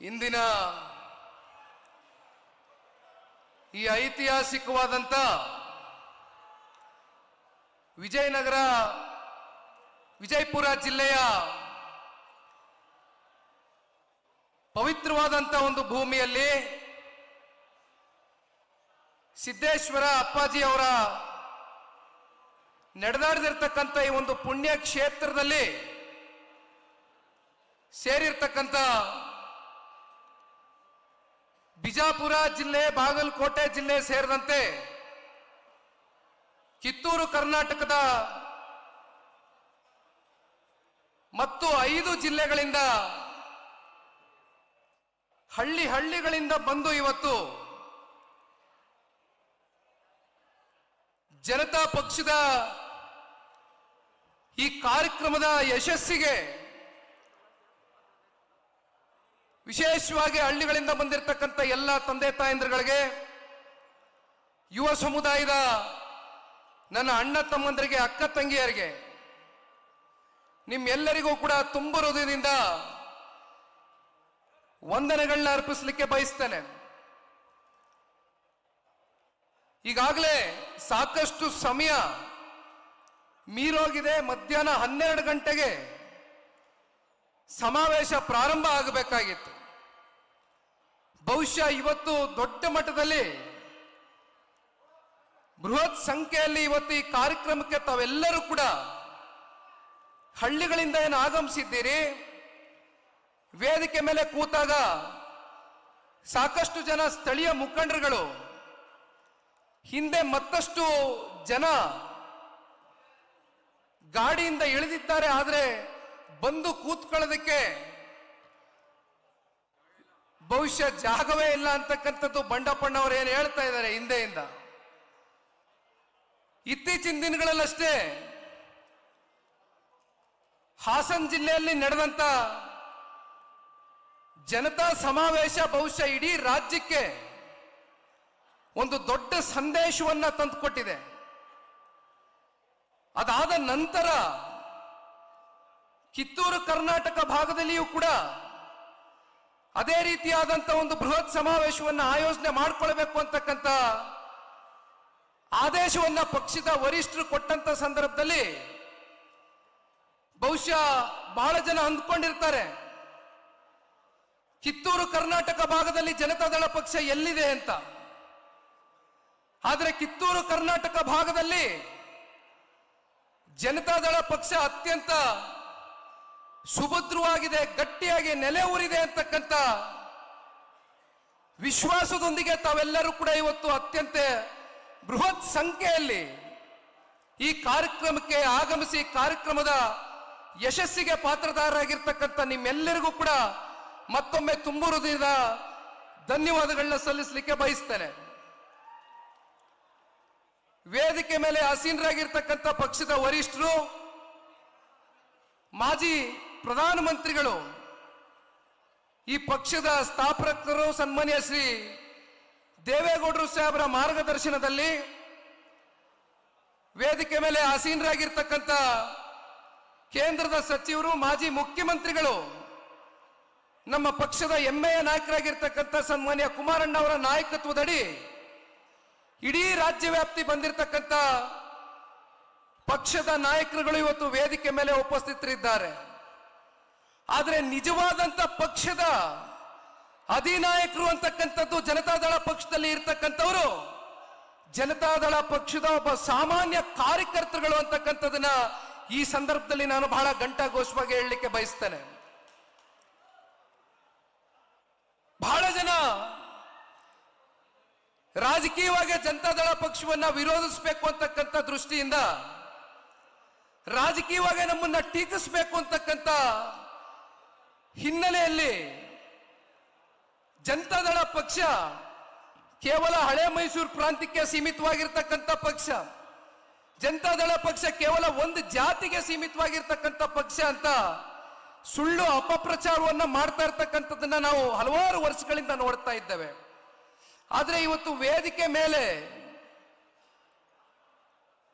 ಇಂದಿನ ಈ ಐತಿಹಾಸಿಕವಾದಂತ ವಿಜಯಪುರ ಜಿಲ್ಲೆಯ ಪವಿತ್ರವಾದಂತ ಒಂದು ಭೂಮಿಯಲ್ಲಿ ಸಿದ್ದೇಶ್ವರ ಅಪ್ಪಾಜಿ ಅವರ ನಡೆದಾಡಿದಿರ್ತಕ್ಕಂಥ ಈ ಒಂದು ಪುಣ್ಯ ಕ್ಷೇತ್ರದಲ್ಲಿ ಸೇರಿರ್ತಕ್ಕಂಥ ಬಿಜಾಪುರ ಜಿಲ್ಲೆ, ಬಾಗಲಕೋಟೆ ಜಿಲ್ಲೆ ಸೇರಿದಂತೆ ಕಿತ್ತೂರು ಕರ್ನಾಟಕದ ಮತ್ತು 5 ಜಿಲ್ಲೆಗಳಿಂದ ಹಳ್ಳಿಗಳಿಂದ ಬಂದು ಇವತ್ತು ಜನತಾ ಪಕ್ಷದ ಈ ಕಾರ್ಯಕ್ರಮದ ಯಶಸ್ಸಿಗೆ ವಿಶೇಷವಾಗಿ ಹಳ್ಳಿಗಳಿಂದ ಬಂದಿರತಕ್ಕಂಥ ಎಲ್ಲ ತಂದೆ ತಾಯಂದಿರುಗಳಿಗೆ, ಯುವ ಸಮುದಾಯದ ನನ್ನ ಅಣ್ಣ ತಮ್ಮಂದರಿಗೆ, ಅಕ್ಕ ತಂಗಿಯರಿಗೆ, ನಿಮ್ಮೆಲ್ಲರಿಗೂ ಕೂಡ ತುಂಬ ಹೃದಯದಿಂದ ವಂದನೆಗಳನ್ನ ಅರ್ಪಿಸಲಿಕ್ಕೆ ಬಯಸ್ತೇನೆ. ಈಗಾಗಲೇ ಸಾಕಷ್ಟು ಸಮಯ ಮೀರೋಗಿದೆ. ಮಧ್ಯಾಹ್ನ 12 ಗಂಟೆಗೆ ಸಮಾವೇಶ ಪ್ರಾರಂಭ ಆಗಬೇಕಾಗಿತ್ತು. ಬಹುಶಃ ಇವತ್ತು ದೊಡ್ಡ ಮಟ್ಟದಲ್ಲಿ ಬೃಹತ್ ಸಂಖ್ಯೆಯಲ್ಲಿ ಇವತ್ತು ಈ ಕಾರ್ಯಕ್ರಮಕ್ಕೆ ತಾವೆಲ್ಲರೂ ಕೂಡ ಹಳ್ಳಿಗಳಿಂದ ಏನು ಆಗಮಿಸಿದ್ದೀರಿ, ವೇದಿಕೆ ಮೇಲೆ ಕೂತಾಗ ಸಾಕಷ್ಟು ಜನ ಸ್ಥಳೀಯ ಮುಖಂಡರುಗಳು, ಹಿಂದೆ ಮತ್ತಷ್ಟು ಜನ ಗಾಡಿಯಿಂದ ಇಳಿದಿದ್ದಾರೆ. ಆದರೆ ಬಂದು ಕೂತ್ಕೊಳ್ಳೋದಕ್ಕೆ ಬಹುಶಃ ಜಾಗವೇ ಇಲ್ಲ ಅಂತಕ್ಕಂಥದ್ದು ಬಂಡಪ್ಪಣ್ಣವರು ಏನು ಹೇಳ್ತಾ ಇದ್ದಾರೆ ಹಿಂದೆಯಿಂದ. ಇತ್ತೀಚಿನ ದಿನಗಳಲ್ಲಷ್ಟೇ ಹಾಸನ ಜಿಲ್ಲೆಯಲ್ಲಿ ನಡೆದಂತ ಜನತಾ ಸಮಾವೇಶ ಬಹುಶಃ ಇಡೀ ರಾಜ್ಯಕ್ಕೆ ಒಂದು ದೊಡ್ಡ ಸಂದೇಶವನ್ನ ತಂದುಕೊಟ್ಟಿದೆ. ಅದಾದ ನಂತರ ಕಿತ್ತೂರು ಕರ್ನಾಟಕ ಭಾಗದಲ್ಲಿಯೂ ಕೂಡ ಅದೇ ರೀತಿಯಾದಂಥ ಒಂದು ಬೃಹತ್ ಸಮಾವೇಶವನ್ನು ಆಯೋಜನೆ ಮಾಡಿಕೊಳ್ಬೇಕು ಅಂತಕ್ಕಂಥ ಆದೇಶವನ್ನ ಪಕ್ಷದ ವರಿಷ್ಠರು ಕೊಟ್ಟಂತ ಸಂದರ್ಭದಲ್ಲಿ ಬಹುಶಃ ಬಹಳ ಜನ ಅಂದ್ಕೊಂಡಿರ್ತಾರೆ, ಕಿತ್ತೂರು ಕರ್ನಾಟಕ ಭಾಗದಲ್ಲಿ ಜನತಾದಳ ಪಕ್ಷ ಎಲ್ಲಿದೆ ಅಂತ. ಆದರೆ ಕಿತ್ತೂರು ಕರ್ನಾಟಕ ಭಾಗದಲ್ಲಿ ಜನತಾದಳ ಪಕ್ಷ ಅತ್ಯಂತ ಸುಭದ್ರವಾಗಿದೆ, ಗಟ್ಟಿಯಾಗಿ ನೆಲೆ ಊರಿದೆ ಅಂತಕ್ಕಂಥ ವಿಶ್ವಾಸದೊಂದಿಗೆ ತಾವೆಲ್ಲರೂ ಕೂಡ ಇವತ್ತು ಅತ್ಯಂತ ಬೃಹತ್ ಸಂಖ್ಯೆಯಲ್ಲಿ ಈ ಕಾರ್ಯಕ್ರಮಕ್ಕೆ ಆಗಮಿಸಿ ಕಾರ್ಯಕ್ರಮದ ಯಶಸ್ಸಿಗೆ ಪಾತ್ರಧಾರರಾಗಿರ್ತಕ್ಕಂಥ ನಿಮ್ಮೆಲ್ಲರಿಗೂ ಕೂಡ ಮತ್ತೊಮ್ಮೆ ತುಂಬ ಹೃದಯದ ಧನ್ಯವಾದಗಳನ್ನ ಸಲ್ಲಿಸಲಿಕ್ಕೆ ಬಯಸ್ತೇನೆ. ವೇದಿಕೆ ಮೇಲೆ ಆಸೀನರಾಗಿರ್ತಕ್ಕಂಥ ಪಕ್ಷದ ವರಿಷ್ಠರು, ಮಾಜಿ ಪ್ರಧಾನಮಂತ್ರಿಗಳು, ಈ ಪಕ್ಷದ ಸ್ಥಾಪಕರು ಸನ್ಮಾನ್ಯ ಶ್ರೀ ದೇವೇಗೌಡರು ಸಾಹೇಬರ ಮಾರ್ಗದರ್ಶನದಲ್ಲಿ ವೇದಿಕೆ ಮೇಲೆ ಆಸೀನರಾಗಿರ್ತಕ್ಕಂಥ ಕೇಂದ್ರದ ಸಚಿವರು, ಮಾಜಿ ಮುಖ್ಯಮಂತ್ರಿಗಳು, ನಮ್ಮ ಪಕ್ಷದ ಹೆಮ್ಮೆಯ ನಾಯಕರಾಗಿರ್ತಕ್ಕಂಥ ಸನ್ಮಾನ್ಯ ಕುಮಾರಣ್ಣ ಅವರ ನಾಯಕತ್ವದಡಿ ಇಡೀ ರಾಜ್ಯ ವ್ಯಾಪ್ತಿ ಬಂದಿರತಕ್ಕಂಥ ಪಕ್ಷದ ನಾಯಕರುಗಳು ಇವತ್ತು ವೇದಿಕೆ ಮೇಲೆ ಉಪಸ್ಥಿತರಿದ್ದಾರೆ. ಆದರೆ ನಿಜವಾದಂತ ಪಕ್ಷದ ಅಧಿನಾಯಕರು ಅಂತಕ್ಕಂಥದ್ದು ಜನತಾದಳ ಪಕ್ಷದಲ್ಲಿ ಇರ್ತಕ್ಕಂಥವರು ಜನತಾದಳ ಪಕ್ಷದ ಒಬ್ಬ ಸಾಮಾನ್ಯ ಕಾರ್ಯಕರ್ತರುಗಳು ಅಂತಕ್ಕಂಥದನ್ನ ಈ ಸಂದರ್ಭದಲ್ಲಿ ನಾನು ಬಹಳ ಘಂಟಾಘೋಷವಾಗಿ ಹೇಳಲಿಕ್ಕೆ ಬಯಸ್ತೇನೆ. ಬಹಳ ಜನ ರಾಜಕೀಯವಾಗಿ ಜನತಾದಳ ಪಕ್ಷವನ್ನ ವಿರೋಧಿಸಬೇಕು ಅಂತಕ್ಕಂಥ ದೃಷ್ಟಿಯಿಂದ, ರಾಜಕೀಯವಾಗಿ ನಮ್ಮನ್ನ ಟೀಕಿಸಬೇಕು ಅಂತಕ್ಕಂಥ ಹಿನ್ನೆಲೆಯಲ್ಲಿ ಜನತಾದಳ ಪಕ್ಷ ಕೇವಲ ಹಳೆ ಮೈಸೂರು ಪ್ರಾಂತ್ಯಕ್ಕೆ ಸೀಮಿತವಾಗಿರ್ತಕ್ಕಂಥ ಪಕ್ಷ, ಜನತಾದಳ ಪಕ್ಷ ಕೇವಲ ಒಂದು ಜಾತಿಗೆ ಸೀಮಿತವಾಗಿರ್ತಕ್ಕಂಥ ಪಕ್ಷ ಅಂತ ಸುಳ್ಳು ಅಪಪ್ರಚಾರವನ್ನ ಮಾಡ್ತಾ ಇರ್ತಕ್ಕಂಥದ್ದನ್ನ ನಾವು ಹಲವಾರು ವರ್ಷಗಳಿಂದ ನೋಡ್ತಾ ಇದ್ದೇವೆ. ಆದರೆ ಇವತ್ತು ವೇದಿಕೆ ಮೇಲೆ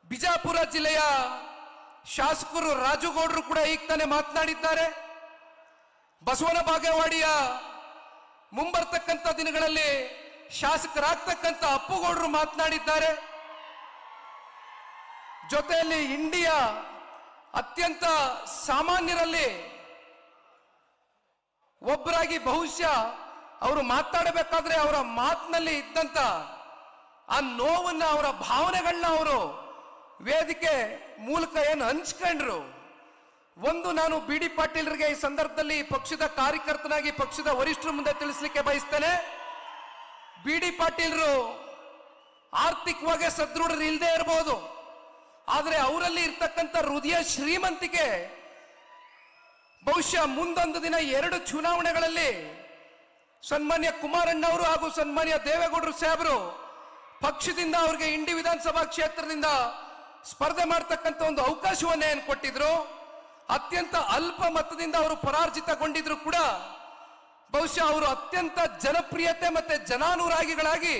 ಬಿಜಾಪುರ ಜಿಲ್ಲೆಯ ಶಾಸಕರು ರಾಜುಗೌಡರು ಕೂಡ ಈಗ ತಾನೇ ಮಾತನಾಡಿದ್ದಾರೆ. ಬಸವನ ಬಾಗೇವಾಡಿಯ ಮುಂಬರ್ತಕ್ಕಂಥ ದಿನಗಳಲ್ಲಿ ಶಾಸಕರಾಗ್ತಕ್ಕಂಥ ಅಪ್ಪುಗೌಡರು ಮಾತನಾಡಿದ್ದಾರೆ. ಜೊತೆಯಲ್ಲಿ ಇಂಡಿಯಾ ಅತ್ಯಂತ ಸಾಮಾನ್ಯರಲ್ಲಿ ಒಬ್ಬರಾಗಿ ಬಹುಶಃ ಅವರು ಮಾತಾಡಬೇಕಾದ್ರೆ ಅವರ ಮಾತಿನಲ್ಲಿ ಇದ್ದಂತ ಆ ನೋವನ್ನ, ಅವರ ಭಾವನೆಗಳನ್ನ ಅವರು ವೇದಿಕೆ ಮೂಲಕ ಏನು ಹಂಚ್ಕೊಂಡ್ರು. ಒಂದು ನಾನು ಬಿ ಡಿ ಪಾಟೀಲ್ರಿಗೆ ಈ ಸಂದರ್ಭದಲ್ಲಿ ಪಕ್ಷದ ಕಾರ್ಯಕರ್ತನಾಗಿ ಪಕ್ಷದ ವರಿಷ್ಠರ ಮುಂದೆ ತಿಳಿಸ್ಲಿಕ್ಕೆ ಬಯಸ್ತೇನೆ. ಬಿ ಡಿ ಪಾಟೀಲ್ರು ಆರ್ಥಿಕವಾಗಿ ಸದೃಢರು ಇಲ್ಲದೆ ಇರಬಹುದು, ಆದರೆ ಅವರಲ್ಲಿ ಇರ್ತಕ್ಕಂಥ ಹೃದಯ ಶ್ರೀಮಂತಿಕೆ ಬಹುಶಃ ಮುಂದೊಂದು ದಿನ 2 ಚುನಾವಣೆಗಳಲ್ಲಿ ಸನ್ಮಾನ್ಯ ಕುಮಾರಣ್ಣವರು ಹಾಗೂ ಸನ್ಮಾನ್ಯ ದೇವೇಗೌಡರು ಸಾಹೇಬರು ಪಕ್ಷದಿಂದ ಅವರಿಗೆ ಇಂಡಿ ವಿಧಾನಸಭಾ ಕ್ಷೇತ್ರದಿಂದ ಸ್ಪರ್ಧೆ ಮಾಡತಕ್ಕಂಥ ಒಂದು ಅವಕಾಶವನ್ನೇ ಏನು ಕೊಟ್ಟಿದ್ರು. ಅತ್ಯಂತ ಅಲ್ಪ ಮತದಿಂದ ಅವರು ಪರಾರ್ಜಿತಗೊಂಡಿದ್ರು ಕೂಡ ಬಹುಶಃ ಅವರು ಅತ್ಯಂತ ಜನಪ್ರಿಯತೆ ಮತ್ತೆ ಜನಾನುರಾಗಿಗಳಾಗಿ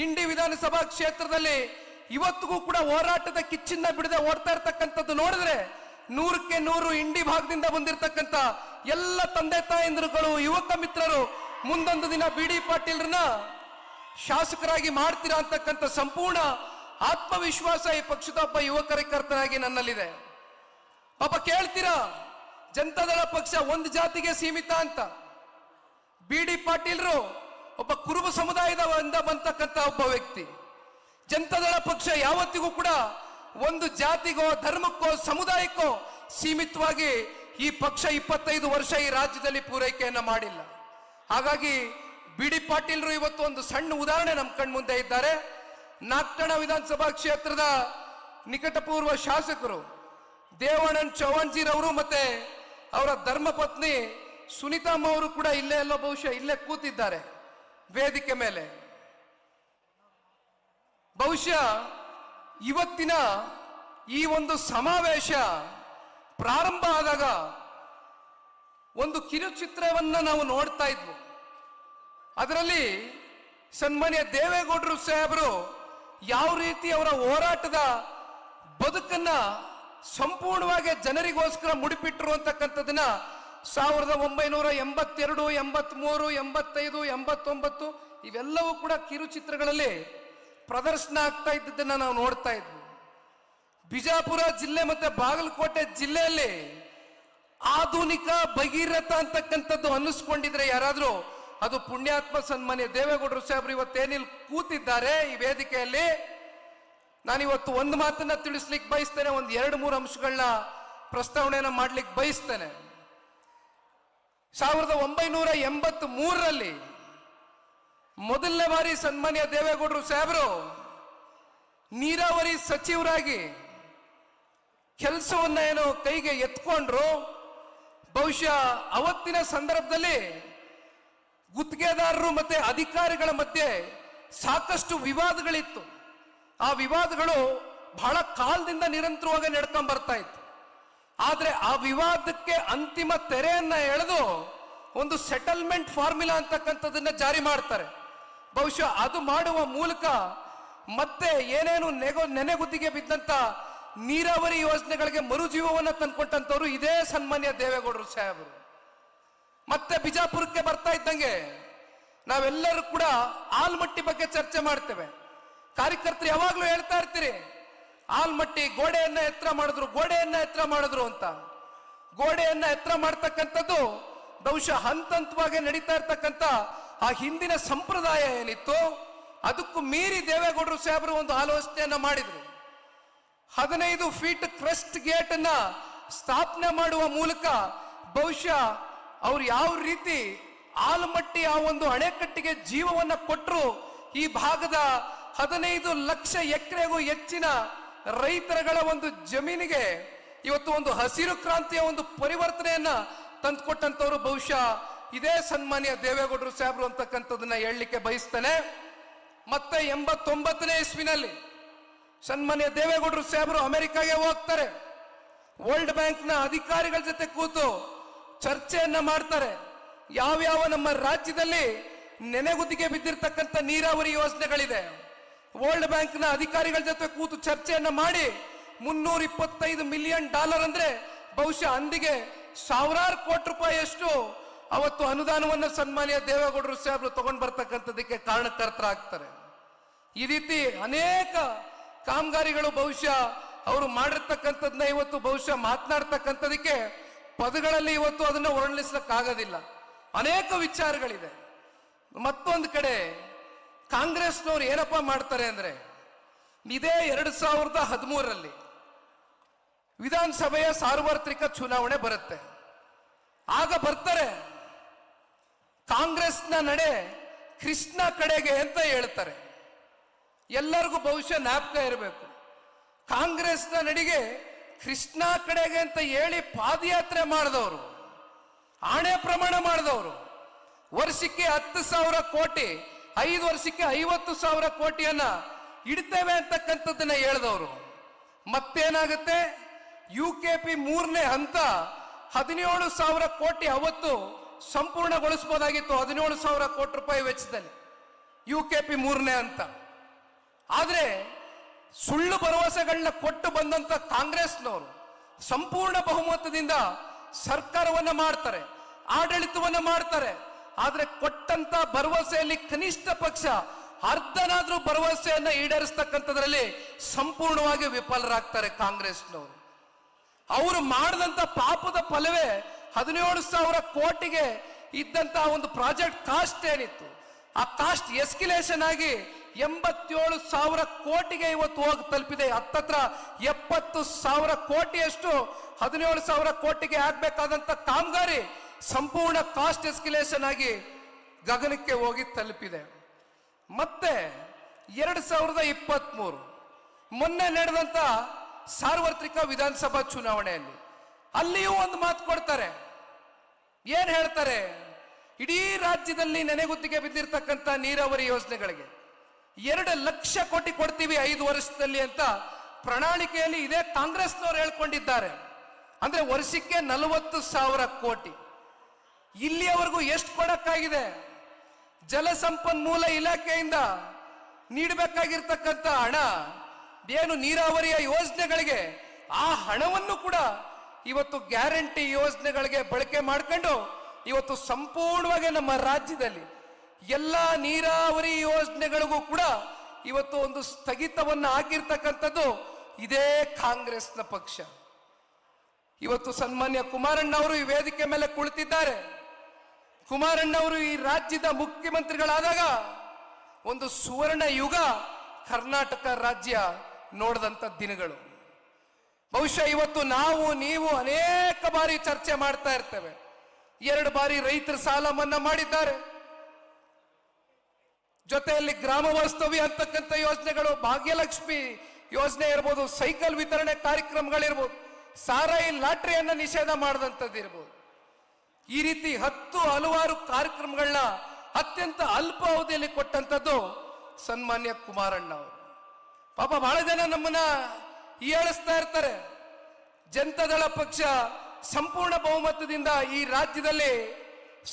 ಇಂಡಿ ವಿಧಾನಸಭಾ ಕ್ಷೇತ್ರದಲ್ಲಿ ಇವತ್ತಿಗೂ ಕೂಡ ಹೋರಾಟದ ಕಿಚ್ಚನ್ನ ಬಿಡದೆ ಓಡ್ತಾ ಇರ್ತಕ್ಕಂಥದ್ದು ನೋಡಿದ್ರೆ 100ಕ್ಕೆ 100 ಇಂಡಿ ಭಾಗದಿಂದ ಬಂದಿರತಕ್ಕಂಥ ಎಲ್ಲ ತಂದೆ ತಾಯಂದಿರುಗಳು, ಯುವಕ ಮಿತ್ರರು ಮುಂದೊಂದು ದಿನ ಬಿ ಡಿ ಪಾಟೀಲ್ರನ್ನ ಶಾಸಕರಾಗಿ ಮಾಡ್ತೀರಾ ಅಂತಕ್ಕಂಥ ಸಂಪೂರ್ಣ ಆತ್ಮವಿಶ್ವಾಸ ಈ ಪಕ್ಷದ ಒಬ್ಬ ಯುವ ಕಾರ್ಯಕರ್ತನಾಗಿ ನನ್ನಲ್ಲಿದೆ. ಪಾಪ ಕೇಳ್ತೀರಾ, ಜನತಾದಳ ಪಕ್ಷ ಒಂದು ಜಾತಿಗೆ ಸೀಮಿತ ಅಂತ. ಬಿ ಡಿ ಪಾಟೀಲ್ರು ಒಬ್ಬ ಕುರುಬ ಸಮುದಾಯದಿಂದ ಬಂತಕ್ಕಂಥ ಒಬ್ಬ ವ್ಯಕ್ತಿ. ಜನತಾದಳ ಪಕ್ಷ ಯಾವತ್ತಿಗೂ ಕೂಡ ಒಂದು ಜಾತಿಗೋ ಧರ್ಮಕ್ಕೋ ಸಮುದಾಯಕ್ಕೋ ಸೀಮಿತವಾಗಿ ಈ ಪಕ್ಷ 25 ವರ್ಷ ಈ ರಾಜ್ಯದಲ್ಲಿ ಪೂರೈಕೆಯನ್ನ ಮಾಡಿಲ್ಲ. ಹಾಗಾಗಿ ಬಿ ಡಿ ಪಾಟೀಲ್ರು ಇವತ್ತು ಒಂದು ಸಣ್ಣ ಉದಾಹರಣೆ ನಮ್ಮ ಕಣ್ಮುಂದೆ ಇದ್ದಾರೆ. ನಾಗ್ಠಣ ವಿಧಾನಸಭಾ ಕ್ಷೇತ್ರದ ನಿಕಟಪೂರ್ವ ಶಾಸಕರು ದೇವಾನಂದ್ ಚೌಹಾಣ್ಜಿರವರು ಮತ್ತೆ ಅವರ ಧರ್ಮಪತ್ನಿ ಸುನೀತಮ್ಮ ಅವರು ಕೂಡ ಇಲ್ಲೇ ಎಲ್ಲೋ ಬಹುಶಃ ಇಲ್ಲೇ ಕೂತಿದ್ದಾರೆ ವೇದಿಕೆ ಮೇಲೆ. ಬಹುಶಃ ಇವತ್ತಿನ ಈ ಒಂದು ಸಮಾವೇಶ ಪ್ರಾರಂಭ ಆದಾಗ ಒಂದು ಕಿರುಚಿತ್ರವನ್ನ ನಾವು ನೋಡ್ತಾ ಇದ್ವು. ಅದರಲ್ಲಿ ಸನ್ಮಾನ್ಯ ದೇವೇಗೌಡರು ಸಾಹೇಬರು ಯಾವ ರೀತಿ ಅವರ ಹೋರಾಟದ ಬದುಕನ್ನ ಸಂಪೂರ್ಣವಾಗಿ ಜನರಿಗೋಸ್ಕರ ಮುಡಿಪಿಟ್ಟರು ಅಂತಕ್ಕಂಥದ್ದನ್ನ 1982, 83, 85, 89 ಇವೆಲ್ಲವೂ ಕೂಡ ಕಿರುಚಿತ್ರಗಳಲ್ಲಿ ಪ್ರದರ್ಶನ ಆಗ್ತಾ ಇದ್ದದನ್ನ ನಾವು ನೋಡ್ತಾ ಇದ್ವಿ. ಬಿಜಾಪುರ ಜಿಲ್ಲೆ ಮತ್ತೆ ಬಾಗಲಕೋಟೆ ಜಿಲ್ಲೆಯಲ್ಲಿ ಆಧುನಿಕ ಭಗೀರಥ ಅಂತಕ್ಕಂಥದ್ದು ಅನ್ನಿಸ್ಕೊಂಡಿದ್ರೆ ಯಾರಾದ್ರೂ ಅದು ಪುಣ್ಯಾತ್ಮ ಸನ್ಮಾನ್ಯ ದೇವೇಗೌಡರು ಸಾಹೇಬ್ರು ಇವತ್ತೇನಿಲ್ಲಿ ಕೂತಿದ್ದಾರೆ ಈ ವೇದಿಕೆಯಲ್ಲಿ. ನಾನಿವತ್ತು ಒಂದು ಮಾತನ್ನ ತಿಳಿಸ್ಲಿಕ್ಕೆ ಬಯಸ್ತೇನೆ, ಒಂದು 2-3 ಅಂಶಗಳನ್ನ ಪ್ರಸ್ತಾವನೆಯನ್ನ ಮಾಡ್ಲಿಕ್ಕೆ ಬಯಸ್ತೇನೆ. 1983ರಲ್ಲಿ ಮೊದಲನೇ ಬಾರಿ ಸನ್ಮಾನ್ಯ ದೇವೇಗೌಡರು ಸಾಹೇಬರು ನೀರಾವರಿ ಸಚಿವರಾಗಿ ಕೆಲಸವನ್ನ ಏನೋ ಕೈಗೆ ಎತ್ಕೊಂಡ್ರು. ಬಹುಶಃ ಅವತ್ತಿನ ಸಂದರ್ಭದಲ್ಲಿ ಗುತ್ತಿಗೆದಾರರು ಮತ್ತೆ ಅಧಿಕಾರಿಗಳ ಮಧ್ಯೆ ಸಾಕಷ್ಟು ವಿವಾದಗಳಿತ್ತು. ಆ ವಿವಾದಗಳು ಬಹಳ ಕಾಲದಿಂದ ನಿರಂತರವಾಗಿ ನಡ್ಕೊಂಡ್ ಬರ್ತಾ ಇತ್ತು. ಆದ್ರೆ ಆ ವಿವಾದಕ್ಕೆ ಅಂತಿಮ ತೆರೆಯನ್ನ ಎಳೆದು ಒಂದು ಸೆಟಲ್ಮೆಂಟ್ ಫಾರ್ಮುಲಾ ಅಂತಕ್ಕಂಥದನ್ನ ಜಾರಿ ಮಾಡ್ತಾರೆ. ಬಹುಶಃ ಅದು ಮಾಡುವ ಮೂಲಕ ಮತ್ತೆ ಏನೇನು ನೆನೆಗುದ್ದಿಗೆ ಬಿದ್ದಂತ ನೀರಾವರಿ ಯೋಜನೆಗಳಿಗೆ ಮರುಜೀವವನ್ನ ತಂದ್ಕೊಂಡಂತವ್ರು ಇದೇ ಸನ್ಮಾನ್ಯ ದೇವೇಗೌಡರು ಸಾಹೇಬರು. ಮತ್ತೆ ಬಿಜಾಪುರಕ್ಕೆ ಬರ್ತಾ ಇದ್ದಂಗೆ ನಾವೆಲ್ಲರೂ ಕೂಡ ಆಲ್ಮಟ್ಟಿ ಬಗ್ಗೆ ಚರ್ಚೆ ಮಾಡ್ತೇವೆ. ಕಾರ್ಯಕರ್ತರು ಯಾವಾಗ್ಲೂ ಹೇಳ್ತಾ ಇರ್ತೀರಿ, ಆಲ್ಮಟ್ಟಿ ಗೋಡೆಯನ್ನ ಎತ್ತರ ಮಾಡಿದ್ರು ಅಂತ. ಗೋಡೆಯನ್ನ ಎತ್ತರ ಮಾಡ್ತಕ್ಕಂಥದ್ದು ಬಹುಶಃ ಹಂತವಾಗಿ ನಡೀತಾ ಇರ್ತಕ್ಕಂಥ ಆ ಹಿಂದಿನ ಸಂಪ್ರದಾಯ ಏನಿತ್ತು ಅದಕ್ಕೂ ಮೀರಿ ದೇವೇಗೌಡರು ಸಾಹೇಬರು ಒಂದು ಆಲೋಚನೆಯನ್ನ ಮಾಡಿದ್ರು. 15 ಫೀಟ್ ಕ್ರಸ್ಟ್ ಗೇಟ್ ಅನ್ನ ಸ್ಥಾಪನೆ ಮಾಡುವ ಮೂಲಕ ಬಹುಶಃ ಅವ್ರು ಯಾವ ರೀತಿ ಆಲಮಟ್ಟಿ ಆ ಒಂದು ಅಣೆಕಟ್ಟಿಗೆ ಜೀವವನ್ನ ಕೊಟ್ಟರು. ಈ ಭಾಗದ 15 ಲಕ್ಷ ಎಕರೆಗೂ ಹೆಚ್ಚಿನ ರೈತರುಗಳ ಒಂದು ಜಮೀನಿಗೆ ಇವತ್ತು ಒಂದು ಹಸಿರು ಕ್ರಾಂತಿಯ ಒಂದು ಪರಿವರ್ತನೆಯನ್ನ ತಂದುಕೊಟ್ಟಂತವ್ರು ಬಹುಶಃ ಇದೇ ಸನ್ಮಾನ್ಯ ದೇವೇಗೌಡರು ಸಾಹೇಬರು ಅಂತಕ್ಕಂಥದನ್ನ ಹೇಳಲಿಕ್ಕೆ ಬಯಸ್ತೇನೆ. ಮತ್ತೆ 89ನೇ ಇಸ್ವಿನಲ್ಲಿ ಸನ್ಮಾನ್ಯ ದೇವೇಗೌಡರು ಸಾಹೇಬರು ಅಮೆರಿಕಾಗೆ ಹೋಗ್ತಾರೆ. ವರ್ಲ್ಡ್ ಬ್ಯಾಂಕ್ನ ಅಧಿಕಾರಿಗಳ ಜೊತೆ ಕೂತು ಚರ್ಚೆಯನ್ನ ಮಾಡ್ತಾರೆ. ಯಾವ್ಯಾವ ನಮ್ಮ ರಾಜ್ಯದಲ್ಲಿ ನೆನೆಗುದಿಗೆ ಬಿದ್ದಿರ್ತಕ್ಕಂಥ ನೀರಾವರಿ ಯೋಜನೆಗಳಿದೆ, ವರ್ಲ್ಡ್ ಬ್ಯಾಂಕ್ನ ಅಧಿಕಾರಿಗಳ ಜೊತೆ ಕೂತು ಚರ್ಚೆಯನ್ನ ಮಾಡಿ $325 ಮಿಲಿಯನ್ ಅಂದ್ರೆ ಬಹುಶಃ ಅಂದಿಗೆ ಸಾವಿರಾರು ಕೋಟಿ ರೂಪಾಯಿಯಷ್ಟು ಅವತ್ತು ಅನುದಾನವನ್ನು ಸನ್ಮಾನ್ಯ ದೇವೇಗೌಡರು ಸಾಹೇಬರು ತಗೊಂಡು ಬರ್ತಕ್ಕಂಥದಕ್ಕೆ ಕಾರಣಕರ್ತರಾಗ್ತಾರೆ. ಈ ರೀತಿ ಅನೇಕ ಕಾಮಗಾರಿಗಳು ಬಹುಶಃ ಅವರು ಮಾಡಿರ್ತಕ್ಕಂಥದ್ದನ್ನ ಇವತ್ತು ಬಹುಶಃ ಮಾತನಾಡ್ತಕ್ಕಂಥದಕ್ಕೆ ಪದಗಳಲ್ಲಿ ಇವತ್ತು ಅದನ್ನು ವರ್ಣಿಸ್ಲಿಕ್ಕಾಗೋದಿಲ್ಲ. ಅನೇಕ ವಿಚಾರಗಳಿದೆ. ಮತ್ತೊಂದು ಕಡೆ ಕಾಂಗ್ರೆಸ್ನವ್ರು ಏನಪ್ಪಾ ಮಾಡ್ತಾರೆ ಅಂದ್ರೆ, ಇದೇ 2013ರಲ್ಲಿ ವಿಧಾನಸಭೆಯ ಸಾರ್ವತ್ರಿಕ ಚುನಾವಣೆ ಬರುತ್ತೆ. ಆಗ ಬರ್ತಾರೆ, ಕಾಂಗ್ರೆಸ್ನ ನಡೆ ಕೃಷ್ಣ ಕಡೆಗೆ ಅಂತ ಹೇಳ್ತಾರೆ. ಎಲ್ಲರಿಗೂ ಬಹುಶಃ ಜ್ಞಾಪಕ ಇರಬೇಕು, ಕಾಂಗ್ರೆಸ್ನ ನಡಿಗೆ ಕೃಷ್ಣ ಕಡೆಗೆ ಅಂತ ಹೇಳಿ ಪಾದಯಾತ್ರೆ ಮಾಡಿದವರು, ಆಣೆ ಪ್ರಮಾಣ ಮಾಡಿದವರು, ವರ್ಷಕ್ಕೆ 10,000 ಕೋಟಿ, 5 ವರ್ಷಕ್ಕೆ 50,000 ಕೋಟಿಯನ್ನ ಇಡ್ತೇವೆ ಅಂತಕ್ಕಂಥದ್ದನ್ನ ಹೇಳಿದವರು. ಮತ್ತೇನಾಗುತ್ತೆ, UKP 3ನೇ ಹಂತ 17,000 ಕೋಟಿ ಅವತ್ತು ಸಂಪೂರ್ಣಗೊಳಿಸಬಹುದಾಗಿತ್ತು, 17,000 ಕೋಟಿ ರೂಪಾಯಿ ವೆಚ್ಚದಲ್ಲಿ UKP 3ನೇ ಹಂತ. ಆದ್ರೆ ಸುಳ್ಳು ಭರವಸೆಗಳನ್ನ ಕೊಟ್ಟು ಬಂದಂತ ಕಾಂಗ್ರೆಸ್ನವರು ಸಂಪೂರ್ಣ ಬಹುಮತದಿಂದ ಸರ್ಕಾರವನ್ನ ಮಾಡ್ತಾರೆ, ಆಡಳಿತವನ್ನ ಮಾಡ್ತಾರೆ. ಆದ್ರೆ ಕೊಟ್ಟಂತ ಭರವಸೆಯಲ್ಲಿ ಕನಿಷ್ಠ ಪಕ್ಷ ಅರ್ಧನಾದ್ರೂ ಭರವಸೆಯನ್ನ ಈಡೇರಿಸ್ತಕ್ಕಂಥದ್ರಲ್ಲಿ ಸಂಪೂರ್ಣವಾಗಿ ವಿಫಲರಾಗ್ತಾರೆ ಕಾಂಗ್ರೆಸ್ನವರು. ಅವರು ಮಾಡಿದಂತ ಪಾಪದ ಫಲವೇ 17,000 ಕೋಟಿಗೆ ಇದ್ದಂತ ಒಂದು ಪ್ರಾಜೆಕ್ಟ್ ಕಾಸ್ಟ್ ಏನಿತ್ತು, ಆ ಕಾಸ್ಟ್ ಎಸ್ಕಿಲೇಷನ್ ಆಗಿ 87,000 ಕೋಟಿಗೆ ಇವತ್ತು ಹೋಗಿ ತಲುಪಿದೆ. ಹತ್ತತ್ರ 70,000 ಕೋಟಿಯಷ್ಟು 17,000 ಕೋಟಿಗೆ ಆಗ್ಬೇಕಾದಂತ ಕಾಮಗಾರಿ ಸಂಪೂರ್ಣ ಕಾಸ್ಟ್ ಎಸ್ಕಿಲೇಷನ್ ಆಗಿ ಗಗನಕ್ಕೆ ಹೋಗಿ ತಲುಪಿದೆ. ಮತ್ತೆ 2023 ಮೊನ್ನೆ ನಡೆದಂತ ಸಾರ್ವತ್ರಿಕ ವಿಧಾನಸಭಾ ಚುನಾವಣೆಯಲ್ಲಿ ಅಲ್ಲಿಯೂ ಒಂದು ಮಾತು ಕೊಡ್ತಾರೆ. ಏನ್ ಹೇಳ್ತಾರೆ, ಇಡೀ ರಾಜ್ಯದಲ್ಲಿ ನೆನೆಗುತ್ತಿಗೆ ಬಿದ್ದಿರ್ತಕ್ಕಂಥ ನೀರಾವರಿ ಯೋಜನೆಗಳಿಗೆ 2 ಲಕ್ಷ ಕೋಟಿ ಕೊಡ್ತೀವಿ 5 ವರ್ಷದಲ್ಲಿ ಅಂತ ಪ್ರಣಾಳಿಕೆಯಲ್ಲಿ ಇದೇ ಕಾಂಗ್ರೆಸ್ನವರು ಹೇಳ್ಕೊಂಡಿದ್ದಾರೆ. ಅಂದ್ರೆ ವರ್ಷಕ್ಕೆ 40,000 ಕೋಟಿ. ಇಲ್ಲಿಯವರೆಗೂ ಎಷ್ಟು ಕೊಡಕ್ಕಾಗಿದೆ? ಜಲಸಂಪನ್ಮೂಲ ಇಲಾಖೆಯಿಂದ ನೀಡಬೇಕಾಗಿರ್ತಕ್ಕಂಥ ಹಣ ಏನು ನೀರಾವರಿಯ ಯೋಜನೆಗಳಿಗೆ, ಆ ಹಣವನ್ನು ಕೂಡ ಇವತ್ತು ಗ್ಯಾರಂಟಿ ಯೋಜನೆಗಳಿಗೆ ಬಳಕೆ ಮಾಡ್ಕೊಂಡು ಇವತ್ತು ಸಂಪೂರ್ಣವಾಗಿ ನಮ್ಮ ರಾಜ್ಯದಲ್ಲಿ ಎಲ್ಲ ನೀರಾವರಿ ಯೋಜನೆಗಳಿಗೂ ಕೂಡ ಇವತ್ತು ಒಂದು ಸ್ಥಗಿತವನ್ನು ಹಾಕಿರ್ತಕ್ಕಂಥದ್ದು ಇದೇ ಕಾಂಗ್ರೆಸ್ನ ಪಕ್ಷ. ಇವತ್ತು ಸನ್ಮಾನ್ಯ ಕುಮಾರಣ್ಣ ಅವರು ಈ ವೇದಿಕೆ ಮೇಲೆ ಕುಳಿತಿದ್ದಾರೆ. ಕುಮಾರಣ್ಣ ಅವರು ಈ ರಾಜ್ಯದ ಮುಖ್ಯಮಂತ್ರಿಗಳಾದಾಗ ಒಂದು ಸುವರ್ಣ ಯುಗ ಕರ್ನಾಟಕ ರಾಜ್ಯ ನೋಡಿದಂತ ದಿನಗಳು. ಬಹುಶಃ ಇವತ್ತು ನಾವು ನೀವು ಅನೇಕ ಬಾರಿ ಚರ್ಚೆ ಮಾಡ್ತಾ ಇರ್ತೇವೆ. 2 ಬಾರಿ ರೈತರ ಸಾಲ ಮನ್ನಾ ಮಾಡಿದ್ದಾರೆ, ಜೊತೆಯಲ್ಲಿ ಗ್ರಾಮ ವಾಸ್ತವ್ಯ ಅಂತಕ್ಕಂಥ ಯೋಜನೆಗಳು, ಭಾಗ್ಯಲಕ್ಷ್ಮಿ ಯೋಜನೆ ಇರ್ಬೋದು, ಸೈಕಲ್ ವಿತರಣೆ ಕಾರ್ಯಕ್ರಮಗಳಿರ್ಬೋದು, ಸಾರಾಯಿ ಲಾಟ್ರಿಯನ್ನ ನಿಷೇಧ ಮಾಡಿದಂಥದ್ದು ಇರ್ಬೋದು. ಈ ರೀತಿ 10 ಹಲವಾರು ಕಾರ್ಯಕ್ರಮಗಳನ್ನ ಅತ್ಯಂತ ಅಲ್ಪ ಅವಧಿಯಲ್ಲಿ ಕೊಟ್ಟಂಥದ್ದು ಸನ್ಮಾನ್ಯ ಕುಮಾರಣ್ಣ ಅವರು. ಪಾಪ ಬಹಳ ಜನ ನಮ್ಮನ್ನ ಹೀಯಾಳಿಸ್ತಾ ಇರ್ತಾರೆ. ಜನತಾದಳ ಪಕ್ಷ ಸಂಪೂರ್ಣ ಬಹುಮತದಿಂದ ಈ ರಾಜ್ಯದಲ್ಲಿ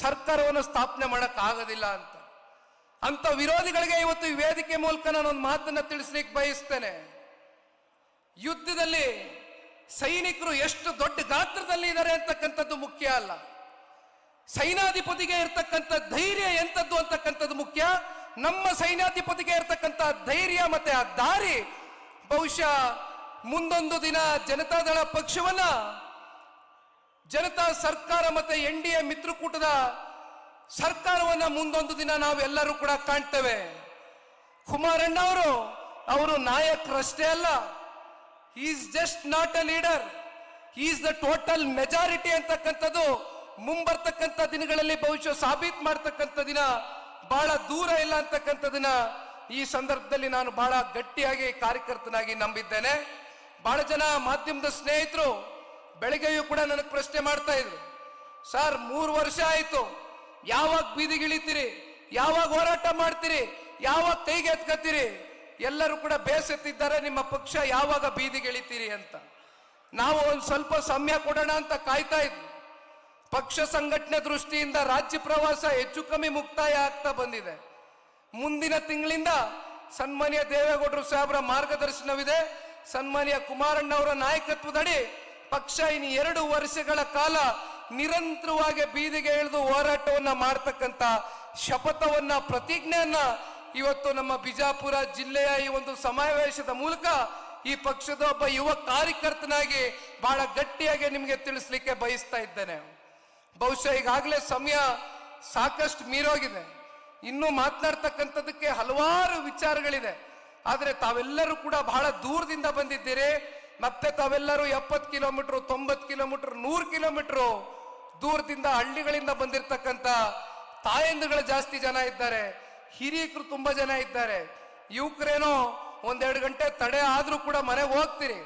ಸರ್ಕಾರವನ್ನು ಸ್ಥಾಪನೆ ಮಾಡಕ್ ಆಗೋದಿಲ್ಲ ಅಂತ ವಿರೋಧಿಗಳಿಗೆ ಇವತ್ತು ಈ ವೇದಿಕೆ ಮೂಲಕ ನಾನೊಂದು ಮಾತನ್ನ ತಿಳಿಸ್ಲಿಕ್ಕೆ ಬಯಸ್ತೇನೆ. ಯುದ್ಧದಲ್ಲಿ ಸೈನಿಕರು ಎಷ್ಟು ದೊಡ್ಡ ಗಾತ್ರದಲ್ಲಿ ಇದ್ದಾರೆ ಅಂತಕ್ಕಂಥದ್ದು ಮುಖ್ಯ ಅಲ್ಲ, ಸೈನಾಧಿಪತಿಗೆ ಇರ್ತಕ್ಕಂಥ ಧೈರ್ಯ ಎಂತದ್ದು ಅಂತಕ್ಕಂಥದ್ದು ಮುಖ್ಯ. ನಮ್ಮ ಸೈನ್ಯಾಧಿಪತಿಗೆ ಇರ್ತಕ್ಕಂಥ ಧೈರ್ಯ ಮತ್ತೆ ಆ ದಾರಿ ಬಹುಶಃ ಮುಂದೊಂದು ದಿನ ಜನತಾದಳ ಪಕ್ಷವನ್ನ ಜನತಾ ಸರ್ಕಾರ ಮತ್ತೆ NDA ಮಿತ್ರಕೂಟದ ಸರ್ಕಾರವನ್ನ ಮುಂದೊಂದು ದಿನ ನಾವೆಲ್ಲರೂ ಕೂಡ ಕಾಣ್ತೇವೆ. ಕುಮಾರಣ್ಣ ಅವರು ನಾಯಕರಷ್ಟೇ ಅಲ್ಲ, is just not a leader, is the total majority ಅಂತಕ್ಕಂಥದ್ದು ಮುಂಬರ್ತಕ್ಕಂಥ ದಿನಗಳಲ್ಲಿ ಬಹುಶಃ ಸಾಬೀತು ಮಾಡ್ತಕ್ಕಂಥ ದಿನ ಬಹಳ ದೂರ ಇಲ್ಲ ಅಂತಕ್ಕಂಥದನ್ನ ಈ ಸಂದರ್ಭದಲ್ಲಿ ನಾನು ಬಹಳ ಗಟ್ಟಿಯಾಗಿ ಕಾರ್ಯಕರ್ತನಾಗಿ ನಂಬಿದ್ದೇನೆ. ಬಹಳ ಜನ ಮಾಧ್ಯಮದ ಸ್ನೇಹಿತರು ಬೆಳಗ್ಗೆಯೂ ಕೂಡ ನನಗೆ ಪ್ರಶ್ನೆ ಮಾಡ್ತಾ ಇದ್ರು, ಸರ್ 3 ವರ್ಷ ಆಯ್ತು, ಯಾವಾಗ ಬೀದಿಗಿಳಿತೀರಿ, ಯಾವಾಗ ಹೋರಾಟ ಮಾಡ್ತೀರಿ, ಯಾವಾಗ ಕೈಗೆ ಎತ್ಕತ್ತೀರಿ? ಎಲ್ಲರೂ ಕೂಡ ಬೇಸತ್ತಿದ್ದಾರೆ, ನಿಮ್ಮ ಪಕ್ಷ ಯಾವಾಗ ಬೀದಿಗಿಳಿತೀರಿ ಅಂತ. ನಾವು ಒಂದು ಸ್ವಲ್ಪ ಸಮಯ ಕೊಡೋಣ ಅಂತ ಕಾಯ್ತಾ ಇದ್ವಿ. ಪಕ್ಷ ಸಂಘಟನೆ ದೃಷ್ಟಿಯಿಂದ ರಾಜ್ಯ ಪ್ರವಾಸ ಹೆಚ್ಚು ಕಮ್ಮಿ ಮುಕ್ತಾಯ ಆಗ್ತಾ ಬಂದಿದೆ. ಮುಂದಿನ ತಿಂಗಳಿಂದ ಸನ್ಮಾನ್ಯ ದೇವೇಗೌಡರು ಸಾಹೇಬರ ಮಾರ್ಗದರ್ಶನವಿದೆ, ಸನ್ಮಾನ್ಯ ಕುಮಾರಣ್ಣ ಅವರ ನಾಯಕತ್ವದಡಿ ಪಕ್ಷ ಇನ್ನು 2 ವರ್ಷಗಳ ಕಾಲ ನಿರಂತರವಾಗಿ ಬೀದಿಗೆ ಇಳಿದು ಹೋರಾಟವನ್ನ ಮಾಡ್ತಕ್ಕಂಥ ಶಪಥವನ್ನ ಪ್ರತಿಜ್ಞೆಯನ್ನ ಇವತ್ತು ನಮ್ಮ ಬಿಜಾಪುರ ಜಿಲ್ಲೆಯ ಈ ಒಂದು ಸಮಾವೇಶದ ಮೂಲಕ ಈ ಪಕ್ಷದ ಒಬ್ಬ ಯುವ ಕಾರ್ಯಕರ್ತನಾಗಿ ಬಹಳ ಗಟ್ಟಿಯಾಗಿ ನಿಮಗೆ ತಿಳಿಸ್ಲಿಕ್ಕೆ ಬಯಸ್ತಾ ಇದ್ದೇನೆ. ಬಹುಶಃ ಈಗಾಗಲೇ ಸಮಯ ಸಾಕಷ್ಟು ಮೀರೋಗಿದೆ. ಇನ್ನೂ ಮಾತನಾಡ್ತಕ್ಕಂಥದಕ್ಕೆ ಹಲವಾರು ವಿಚಾರಗಳಿದೆ. ಆದರೆ ತಾವೆಲ್ಲರೂ ಕೂಡ ಬಹಳ ದೂರದಿಂದ ಬಂದಿದ್ದೀರಿ. ಮತ್ತೆ ತಾವೆಲ್ಲರೂ 70 ಕಿಲೋಮೀಟರ್, 90 ಕಿಲೋಮೀಟರ್, 100 ಕಿಲೋಮೀಟರ್ ದೂರದಿಂದ ಹಳ್ಳಿಗಳಿಂದ ಬಂದಿರತಕ್ಕಂಥ ತಾಯಂದಿಗಳು ಜಾಸ್ತಿ ಜನ ಇದ್ದಾರೆ, ಹಿರಿಯಕರು ತುಂಬಾ ಜನ ಇದ್ದಾರೆ. ಯುವಕರೇನೋ 1-2 ಗಂಟೆ ತಡೆ ಆದ್ರೂ ಕೂಡ ಮನೆಗೆ ಹೋಗ್ತೀರಿ.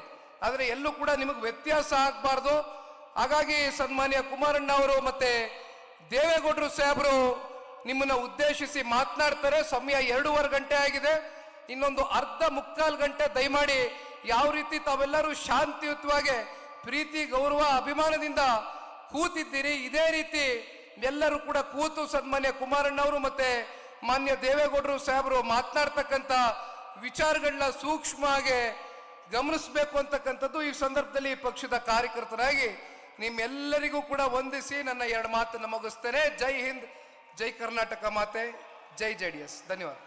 ಆದ್ರೆ ಎಲ್ಲೂ ಕೂಡ ನಿಮಗೆ ವ್ಯತ್ಯಾಸ ಆಗ್ಬಾರ್ದು. ಹಾಗಾಗಿ ಸನ್ಮಾನ್ಯ ಕುಮಾರಣ್ಣ ಅವರು ಮತ್ತೆ ದೇವೇಗೌಡರು ಸಾಹೇಬರು ನಿಮ್ಮನ್ನ ಉದ್ದೇಶಿಸಿ ಮಾತನಾಡ್ತಾರೆ. ಸಮಯ 2.5 ಗಂಟೆ ಆಗಿದೆ. ಇನ್ನೊಂದು ಅರ್ಧ ಮುಕ್ಕಾಲು ಗಂಟೆ ದಯಮಾಡಿ ಯಾವ ರೀತಿ ತಾವೆಲ್ಲರೂ ಶಾಂತಿಯುತವಾಗಿ ಪ್ರೀತಿ, ಗೌರವ, ಅಭಿಮಾನದಿಂದ ಕೂತಿದ್ದೀರಿ, ಇದೇ ರೀತಿ ಎಲ್ಲರೂ ಕೂಡ ಕೂತು ಸನ್ಮಾನ್ಯ ಕುಮಾರಣ್ಣ ಅವರು ಮತ್ತೆ ಮಾನ್ಯ ದೇವೇಗೌಡರು ಸಾಹೇಬರು ಮಾತನಾಡ್ತಕ್ಕಂಥ ವಿಚಾರಗಳನ್ನ ಸೂಕ್ಷ್ಮವಾಗಿ ಗಮನಿಸಬೇಕು ಅಂತಕ್ಕಂಥದ್ದು ಈ ಸಂದರ್ಭದಲ್ಲಿ ಪಕ್ಷದ ಕಾರ್ಯಕರ್ತರಾಗಿ ನಿಮ್ಮೆಲ್ಲರಿಗೂ ಕೂಡ ವಂದಿಸಿ ನನ್ನ 2 ಮಾತನ್ನು ಮುಗಿಸ್ತೇನೆ. ಜೈ ಹಿಂದ್, ಜೈ ಕರ್ನಾಟಕ ಮಾತೆ, ಜೈ JDS. ಧನ್ಯವಾದ.